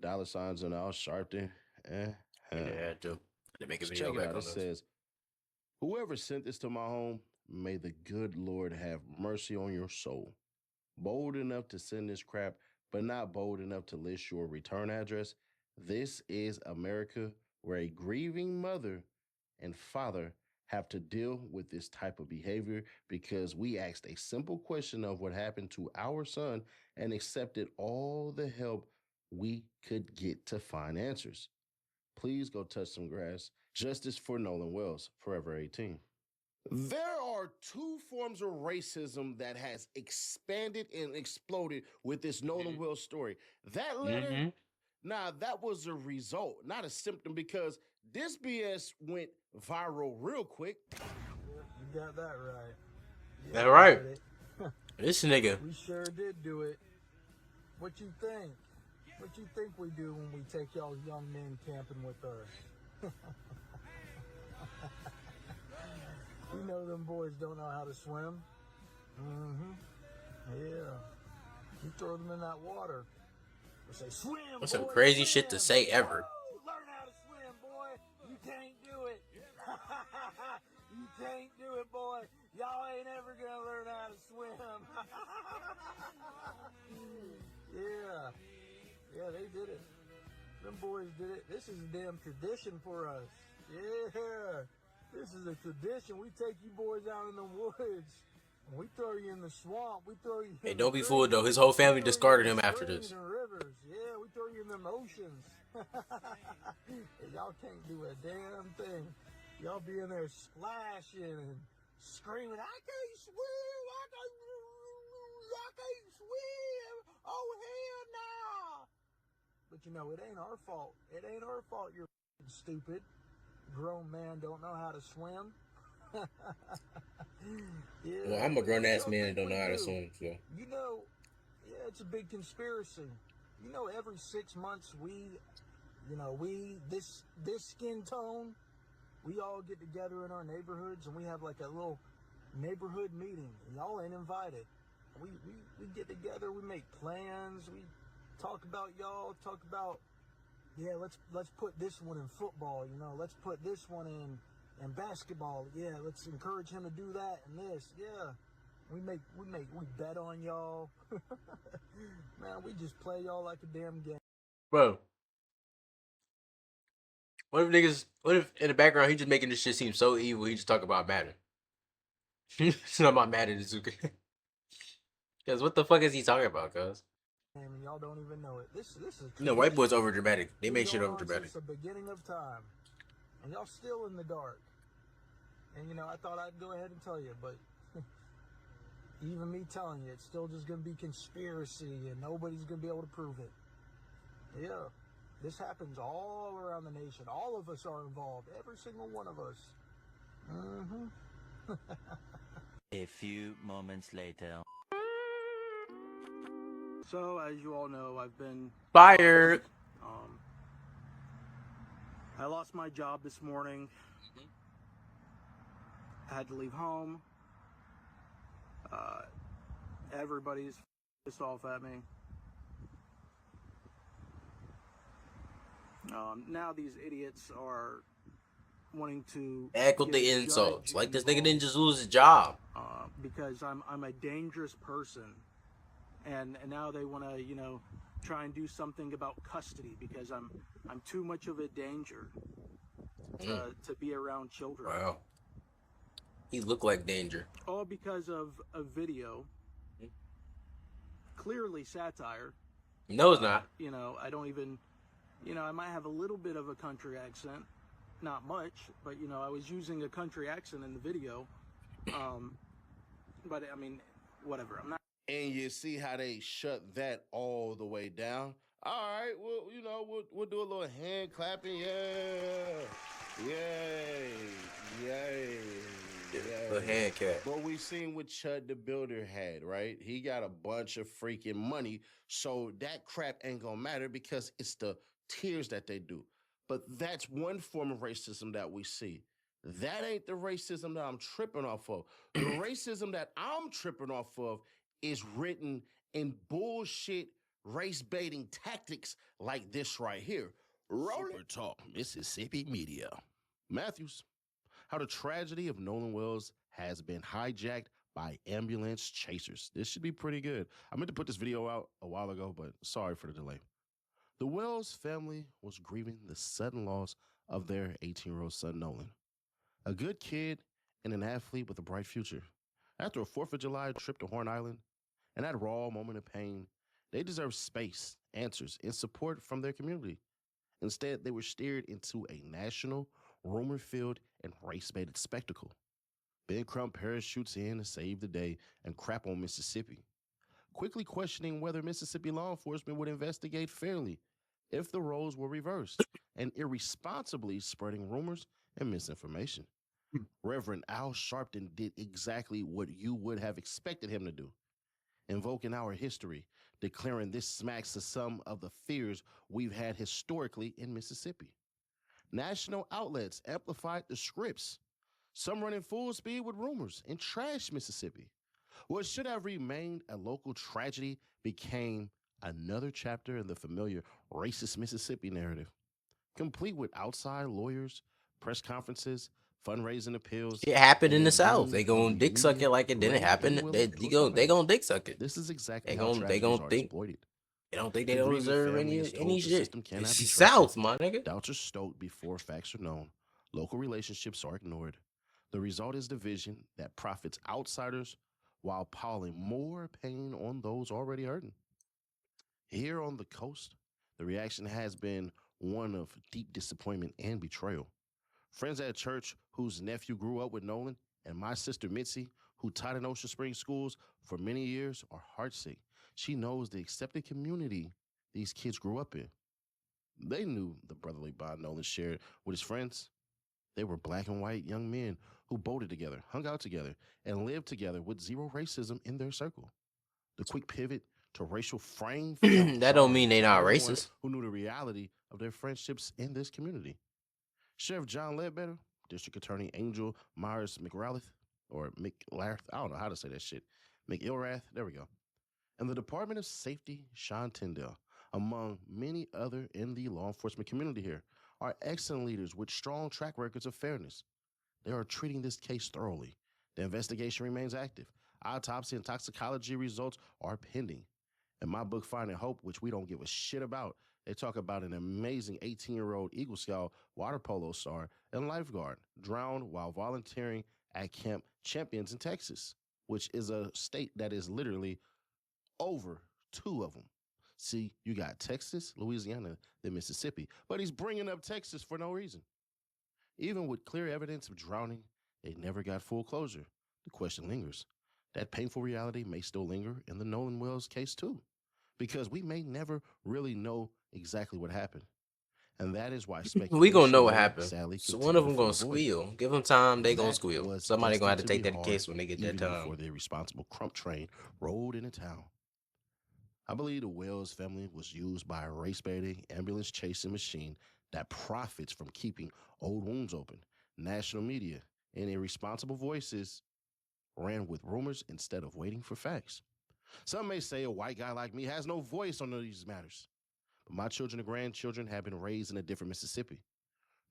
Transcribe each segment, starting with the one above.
dollar signs and all Sharpton. Yeah, Huh. they had to. They make a Let's video check it back out. It on this. says, "Whoever sent this to my home, may the good Lord have mercy on your soul. Bold enough to send this crap, but not bold enough to list your return address. This is America, where a grieving mother and father have to deal with this type of behavior because we asked a simple question of what happened to our son and accepted all the help we could get to find answers. Please go touch some grass. Justice for Nolan Wells, Forever 18." There are two forms of racism that has expanded and exploded with this Nolan Wells story. That letter, Mm-hmm. now that was a result, not a symptom, because this BS went viral real quick. You got that right. All Yeah, we right. did it. This nigga. We sure did do it. What you think? What you think we do when we take y'all young men camping with us? We know them boys don't know how to swim. Yeah. You throw them in that water. They say, swim, What's boy, some crazy swim. shit to say ever? Woo! Learn how to swim, boy. You can't do it. You can't do it, boy. Y'all ain't ever gonna learn how to swim. Yeah. Yeah, they did it. Them boys did it. This is a damn tradition for us. Yeah. This is a tradition. We take you boys out in the woods. We throw you in the swamp. We throw you Hey, in don't the be fooled creek. though. His whole We family throw you discarded in him the after streams this. and rivers. Yeah, we throw you in them oceans. Y'all can't do a damn thing. Y'all be in there splashing and screaming, I can't swim, I can't swim. Oh, hell no. But you know, it ain't our fault. It ain't our fault you're stupid. Grown man don't know how to swim. Yeah, Well, I'm a grown what ass y'all man think that don't we know how to do? swim. So You know, yeah, it's a big conspiracy. You know, every 6 months this skin tone, we all get together in our neighborhoods and we have like a little neighborhood meeting. And y'all ain't invited. We get together, we make plans, we talk about y'all, talk about, yeah, let's put this one in football, you know, let's put this one in basketball. Yeah, let's encourage him to do that and this. Yeah. We bet on y'all. Man, we just play y'all like a damn game. bro, what if niggas? What if in the background he just making this shit seem so evil? He just talk about Madden. It's not about Madden, Izuka. Cause what the fuck is he talking about? Cause And y'all don't even know it. This is you know white tradition. boys over dramatic. They Been make shit going over on dramatic. since the beginning of time. And y'all still in the dark. And you know, I thought I'd go ahead and tell you, but even me telling you, it's still just gonna be conspiracy and nobody's gonna be able to prove it. Yeah. This happens all around the nation. All of us are involved. Every single one of us. A few moments later. So, as you all know, I've been Fired. I lost my job this morning. I had to leave home. Everybody's pissed off at me. Now these idiots are wanting to Echo get a the insults. judge Like this nigga didn't involved, just lose his job. because I'm a dangerous person, and now they want to try and do something about custody because I'm too much of a danger to be around children. Wow. He looked like danger. All because of a video, clearly satire. No, it's not. I don't even, I might have a little bit of a country accent, not much, but I was using a country accent in the video. But I mean, whatever. I'm not. And you see how they shut that all the way down. All right, well, we'll do a little hand clapping. Yeah, yay, yay, The yay. hand cat. But we seen what Chud the Builder had, right? He got a bunch of freaking money, so that crap ain't gonna matter because it's the tears that they do. But that's one form of racism that we see. That ain't the racism that I'm tripping off of. The racism that I'm tripping off of is written in bullshit race baiting tactics like this right here. Super Talk Mississippi Media. Matthews, how the tragedy of Nolan Wells has been hijacked by ambulance chasers. This should be pretty good. I meant to put this video out a while ago, but sorry for the delay. The Wells family was grieving the sudden loss of their 18-year-old son, Nolan, a good kid and an athlete with a bright future. After a 4th of July trip to Horn Island and that raw moment of pain, they deserve space, answers, and support from their community. Instead, they were steered into a national, rumor-filled, and race-baited spectacle. Ben Crump parachutes in to save the day and crap on Mississippi, quickly questioning whether Mississippi law enforcement would investigate fairly if the roles were reversed, and irresponsibly spreading rumors and misinformation. Reverend Al Sharpton did exactly what you would have expected him to do, invoking our history, declaring this smacks of some of the fears we've had historically in Mississippi. National outlets amplified the scripts, some running full speed with rumors and trash Mississippi. What should have remained a local tragedy became another chapter in the familiar racist Mississippi narrative, complete with outside lawyers, press conferences, fundraising appeals. Shit happened in the and South. viewing They of gonna dick suck it immediate, like it didn't ready, happen. and willing They to gonna dick suck it. This is exactly They how gonna tragedies are think exploited. they don't think they The don't grieving deserve family is any told the shit. system cannot It's be the trusted. South, my nigga. Doubts are stoked before facts are known. Local relationships are ignored. The result is division that profits outsiders while piling more pain on those already hurting. Here on the coast, the reaction has been one of deep disappointment and betrayal. Friends at church whose nephew grew up with Nolan, and my sister Mitzi, who taught in Ocean Springs schools for many years, are heartsick. She knows the accepted community these kids grew up in. They knew the brotherly bond Nolan shared with his friends. They were black and white young men who boated together, hung out together, and lived together with zero racism in their circle. The quick pivot to racial frame felt That don't jarring mean they to not everyone racist. who knew the reality of their friendships in this community. Sheriff John Ledbetter, District Attorney Angel Myers McRath, or McLath, I don't know how to say that shit, McIlrath, there we go, and the Department of Safety, Sean Tyndale, among many other in the law enforcement community here, are excellent leaders with strong track records of fairness. They are treating this case thoroughly. The investigation remains active. Autopsy and toxicology results are pending. In my book, Finding Hope, which we don't give a shit about, they talk about an amazing 18-year-old Eagle Scout water polo star and lifeguard drowned while volunteering at Camp Champions in Texas, which is a state that is literally over 2 of them. See, you got Texas, Louisiana, then Mississippi, but he's bringing up Texas for no reason. Even with clear evidence of drowning, they never got full closure. The question lingers. That painful reality may still linger in the Nolan Wells case too, because we may never really know exactly what happened. And that is why speculation We gonna know what may happened. sadly So continue one of to them fill gonna the void. squeal. Give them time. They gonna That squeal. was Somebody gonna have to destined take be that hard case when they get that even time. before the irresponsible Crump train rolled into town. I believe the Wells family was used by a race-baiting, ambulance-chasing machine that profits from keeping old wounds open. National media and irresponsible voices ran with rumors instead of waiting for facts. Some may say a white guy like me has no voice on these matters, but my children and grandchildren have been raised in a different Mississippi.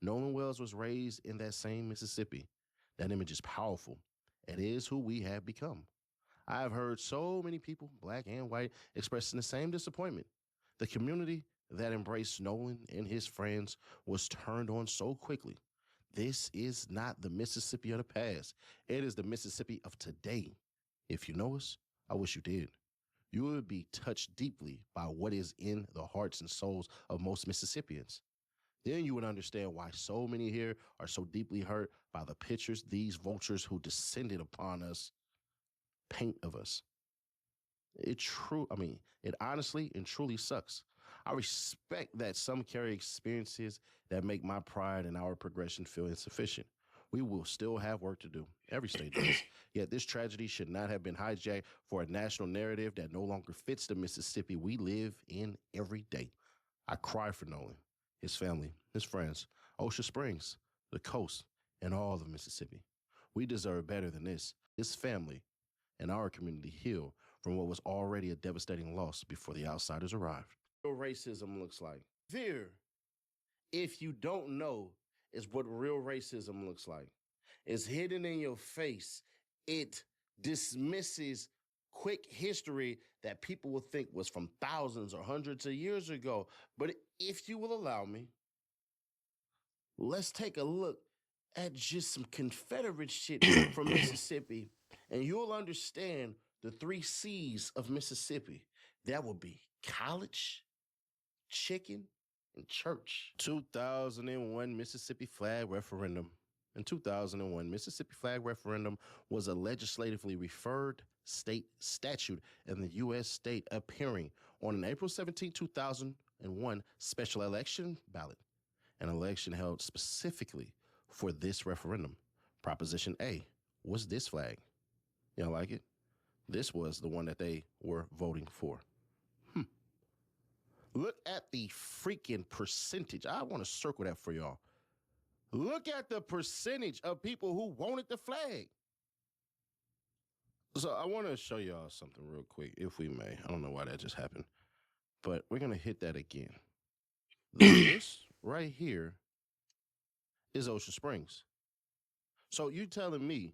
Nolan Wells was raised in that same Mississippi. That image is powerful. It is who we have become. I have heard so many people, black and white, expressing the same disappointment. The community that embraced Nolan and his friends was turned on so quickly. This is not the Mississippi of the past. It is the Mississippi of today. If you know us, I wish you did. You would be touched deeply by what is in the hearts and souls of most Mississippians. Then you would understand why so many here are so deeply hurt by the pictures these vultures who descended upon us paint of us. It honestly and truly sucks. I respect that some carry experiences that make my pride and our progression feel insufficient. We will still have work to do. Every state does. Yet this tragedy should not have been hijacked for a national narrative that no longer fits the Mississippi we live in every day. I cry for Nolan, his family, his friends, Ocean Springs, the coast, and all of Mississippi. We deserve better than this. His family and our community heal from what was already a devastating loss before the outsiders arrived. Real racism looks like. Fear, if you don't know, is what real racism looks like. It's hidden in your face. It dismisses quick history that people will think was from thousands or hundreds of years ago. But if you will allow me, let's take a look at just some Confederate shit from Mississippi, and you'll understand the 3 C's of Mississippi. That would be college, chicken, and church. 2001 Mississippi flag referendum. In 2001, Mississippi flag referendum was a legislatively referred state statute in the U.S. state appearing on an April 17, 2001 special election ballot. An election held specifically for this referendum. Proposition A was this flag. Y'all like it? This was the one that they were voting for. Look at the freaking percentage. I want to circle that for y'all. Look at the percentage of people who wanted the flag. So I want to show y'all something real quick, if we may. I don't know why that just happened, but we're going to hit that again. This right here is Ocean Springs. So you telling me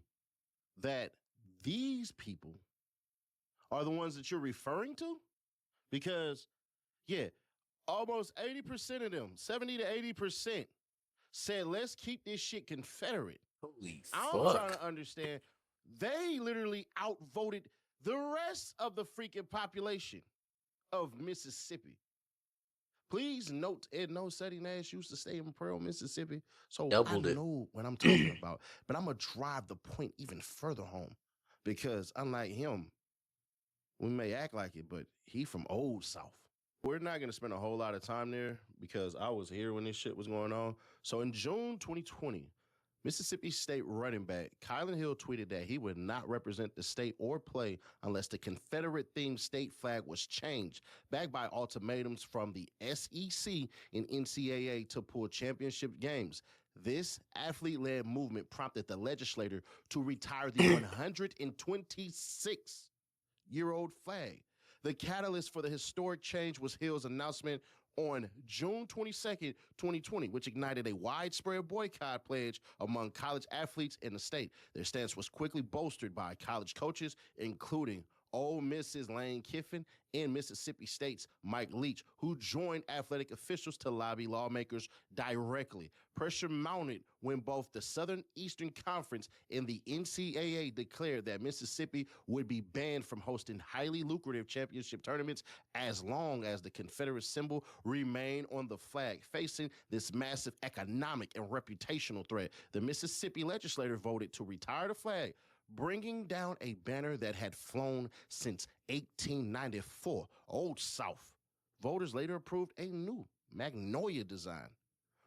that these people are the ones that you're referring to? Because, yeah, almost 80% of them, 70 to 80%, said, let's keep this shit Confederate. Holy I'm fuck. trying to understand. They literally outvoted the rest of the freaking population of Mississippi. Please note, Ed No Setting Nash used to stay in Pearl, Mississippi. So Doubled I it. know what I'm talking about. But I'm going to drive the point even further home. Because unlike him, we may act like it, but he from Old South. We're not going to spend a whole lot of time there because I was here when this shit was going on. So in June 2020, Mississippi State running back Kylan Hill tweeted that he would not represent the state or play unless the Confederate-themed state flag was changed, backed by ultimatums from the SEC and NCAA to pull championship games. This athlete-led movement prompted the legislature to retire the 126-year-old flag. The catalyst for the historic change was Hill's announcement on June 22nd, 2020, which ignited a widespread boycott pledge among college athletes in the state. Their stance was quickly bolstered by college coaches, including Ole Miss's Lane Kiffin and Mississippi State's Mike Leach, who joined athletic officials to lobby lawmakers directly. Pressure mounted when both the Southern Eastern Conference and the NCAA declared that Mississippi would be banned from hosting highly lucrative championship tournaments as long as the Confederate symbol remained on the flag. Facing this massive economic and reputational threat, the Mississippi legislature voted to retire the flag, bringing down a banner that had flown since 1894, Old South. Voters later approved a new Magnolia design,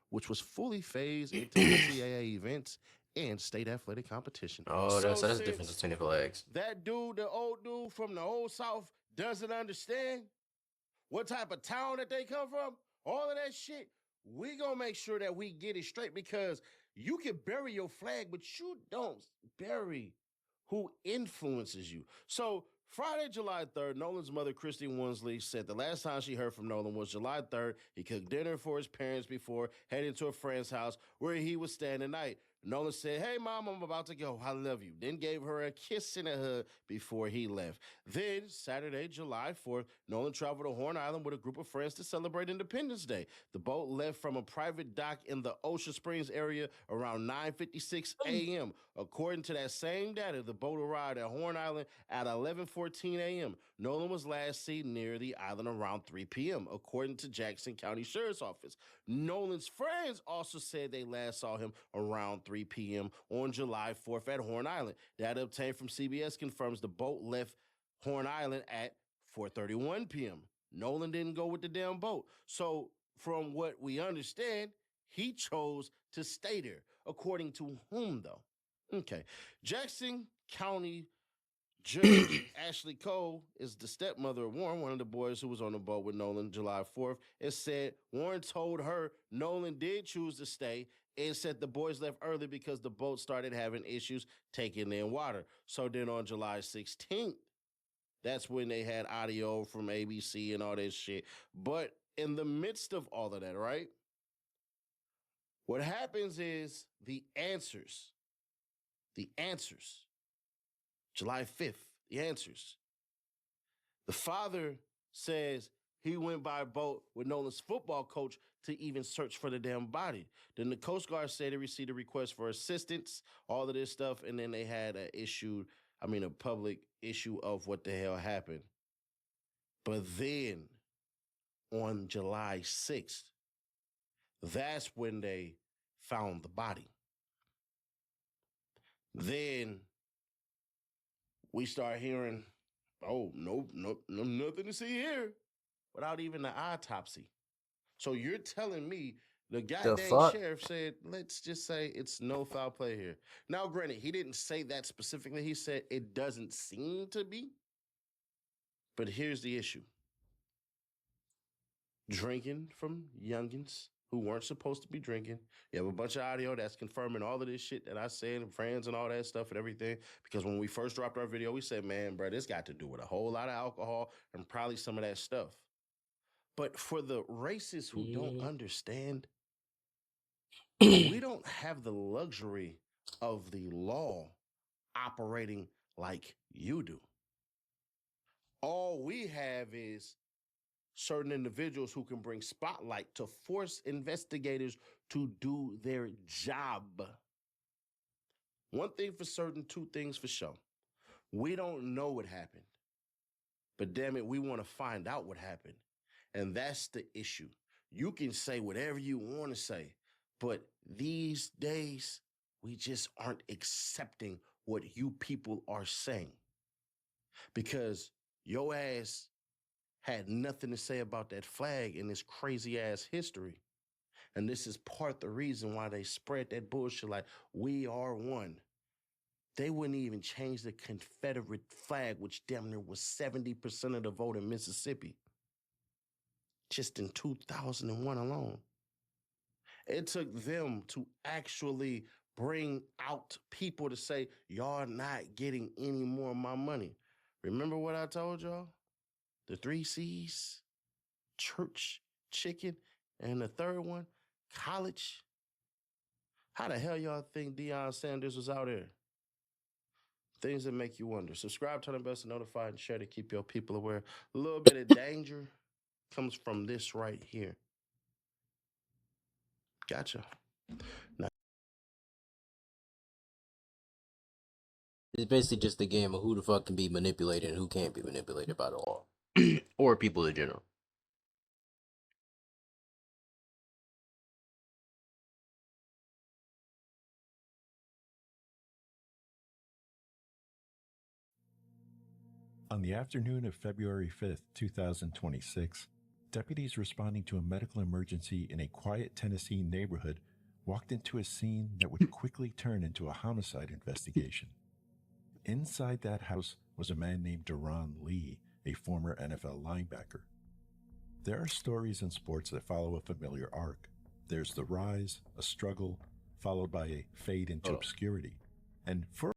which was fully phased into NCAA events and state athletic competition. Oh, that's the since difference between the flags. that dude, the old dude from the Old South, doesn't understand what type of town that they come from, all of that shit, we gonna make sure that we get it straight, because you can bury your flag, but you don't bury who influences you. So Friday, July 3rd, Nolan's mother, Christy Winsley, said the last time she heard from Nolan was July 3rd. He cooked dinner for his parents before heading to a friend's house where he would stay the night. Nolan said, "Hey, Mom, I'm about to go. I love you." Then gave her a kiss and a hug before he left. Then, Saturday, July 4th, Nolan traveled to Horn Island with a group of friends to celebrate Independence Day. The boat left from a private dock in the Ocean Springs area around 9:56 a.m. According to that same data, the boat arrived at Horn Island at 11:14 a.m. Nolan was last seen near the island around 3 p.m., according to Jackson County Sheriff's Office. Nolan's friends also said they last saw him around 3 p.m. on July 4th at Horn Island. Data obtained from CBS confirms the boat left Horn Island at 4:31 p.m. Nolan didn't go with the damn boat. So from what we understand, he chose to stay there. According to whom, though? Okay. Jackson County Judge Ashley Cole is the stepmother of Warren, one of the boys who was on the boat with Nolan July 4th, and said Warren told her Nolan did choose to stay and said the boys left early because the boat started having issues taking in water. So then on July 16th, That's when they had audio from ABC and all that shit. But in the midst of all of that, right? What happens is the answers, July 5th, the answers. The father says he went by boat with Nolan's football coach to even search for the damn body. Then the Coast Guard said they received a request for assistance, all of this stuff, and then they had a public issue of what the hell happened. But then on July 6th, that's when they found the body. Then we start hearing, oh, nope, nothing to see here, without even the autopsy. So you're telling me the goddamn sheriff said, let's just say it's no foul play here. Now, granted, he didn't say that specifically. He said it doesn't seem to be. But here's the issue. Drinking from youngins who weren't supposed to be drinking. You have a bunch of audio that's confirming all of this shit that I said and friends and all that stuff and everything. Because when we first dropped our video, we said, man, bro, this got to do with a whole lot of alcohol and probably some of that stuff. But for the racists who don't understand, we don't have the luxury of the law operating like you do. All we have is certain individuals who can bring spotlight to force investigators to do their job. One thing for certain, two things for sure. We don't know what happened, but damn it, we want to find out what happened. And that's the issue. You can say whatever you want to say, but these days, we just aren't accepting what you people are saying. Because your ass had nothing to say about that flag in this crazy ass history. And this is part the reason why they spread that bullshit like we are one. They wouldn't even change the Confederate flag, which damn near was 70% of the vote in Mississippi. Just in 2001 alone. It took them to actually bring out people to say, y'all not getting any more of my money. Remember what I told y'all? The 3 C's, church, chicken, and the third one, college. How the hell y'all think Deion Sanders was out there? Things that make you wonder. Subscribe, turn on bells to notify, and share to keep your people aware. A little bit of danger comes from this right here. Gotcha. Now, It's basically just a game of who the fuck can be manipulated and who can't be manipulated by the law. Or people in general. On the afternoon of February 5th, 2026, deputies responding to a medical emergency in a quiet Tennessee neighborhood walked into a scene that would quickly turn into a homicide investigation. Inside that house was a man named Deron Lee, a former NFL linebacker. There are stories in sports that follow a familiar arc. There's the rise, a struggle, followed by a fade into obscurity. And for